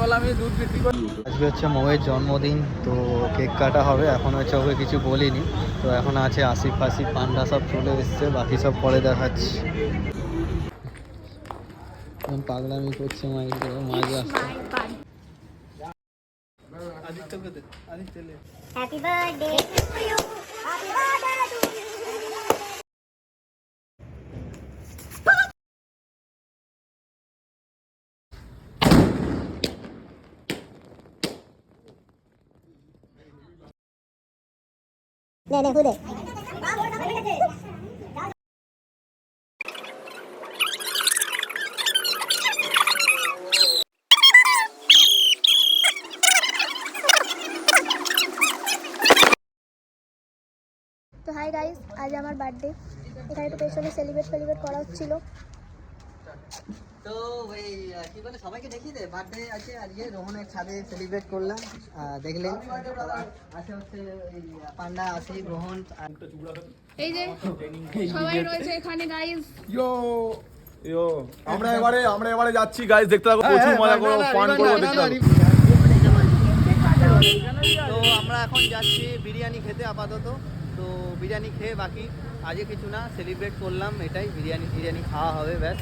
সকালবেলা আমি দুধ বিক্রি করি। আজকে হচ্ছে মৌয়ের জন্মদিন, তো কেক কাটা হবে। এখন হচ্ছে ওকে কিছু বলিনি, তো এখন আছে আসিফ ফাসিফ পান্ডা সব চলে এসছে, বাকি সব পরে দেখাচ্ছি। পাগলামি করছে মাঝে আসছে। Happy birthday to you. Happy birthday to you. ले खुद তো হাই গাইস, আজ আমার বার্থডে। এখানে একটু পেছনে সেলিব্রেট করা হচ্ছিল। তো ওই কি বলে সবাইকে দেখিয়ে দে, বার্থডে আছে আজকে রোহনের ছাদে সেলিব্রেট করলাম। দেখলেন আছে হচ্ছে এই পান্ডা আছে রোহন, এই যে সবাই রয়েছে এখানে গাইস। ইয়ো আমরা এবারে যাচ্ছি গাইস, দেখতে থাকো, প্রচুর মজা করব, ফান করব, দেখতে থাকো। তো আমরা এখন যাচ্ছি বিরিয়ানি খেতে আপাতত। তো বিরিয়ানি খেয়ে বাকি আজকে কিছু না, সেলিব্রেট করলাম এটাই, বিরিয়ানি খাওয়া হবে ব্যাস।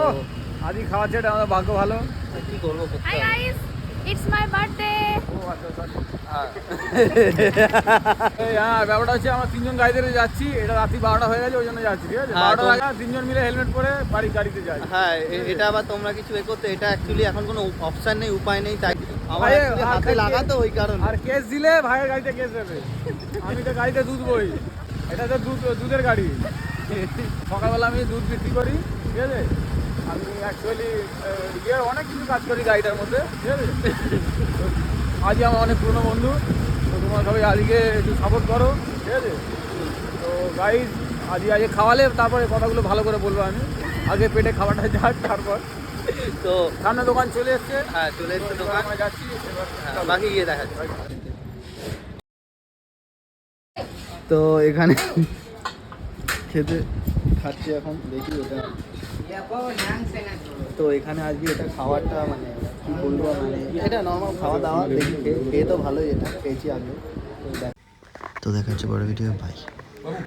ও আজই খাওয়াচ্ছে, এটা আমাদের ভাগ্য ভালো। কি করবো, hi guys, it's my birthday. ও আচ্ছা হ্যাঁ, ব্যাপারটা হচ্ছে আমরা তিনজন গাড়িতে যাচ্ছি, এটা রাত্রি 12টা হয়ে গেছে, ওই জন্য যাচ্ছি, ঠিক আছে? 12টার আগে তিনজন মিলে হেলমেট পরে গাড়িতে যাই। হ্যাঁ, এটা আবার তোমরা কিছু করতে, এটা অ্যাকচুয়ালি এখন কোনো অপশন নেই, উপায় নেই, তাই আমার হাতে লাগাতো ওই কারণে। আর কেস দিলে ভাইয়ের গাড়িতে কেস দেবে, আমি তো গাড়িতে দুধ বই, এটা তো দুধের গাড়ি। সকালবেলা আমি দুধ বিক্রি করি, ঠিক আছে? আমি অ্যাকচুয়ালি অনেক কিছু কাজ করি গাড়িটার মধ্যে, ঠিক আছে? আজকে আমার অনেক পুরনো বন্ধু, তো তোমরা সবাই আজকে একটু সাপোর্ট করো, ঠিক আছে? তো গাইজ আজকে খাওয়ালে তারপরে কথাগুলো ভালো করে বলবো আমি, আগে পেটে খাবারটা যাক, তারপর তো সামনে দোকান চলে এসছে। হ্যাঁ, চলে এসছে দোকান, যাচ্ছি, বাকি গিয়ে দেখা যাচ্ছে। তো এখানে খাচ্ছি এখন, দেখি ওটা। তো এখানে আজকে এটা খাবারটা মানে কি বলবো, মানে এটা নর্মাল খাওয়া দাওয়া, দেখি খেয়ে তো ভালোই, এটা খেয়েছি আগে। তো দেখা হচ্ছে বড় ভিডিও, বাই।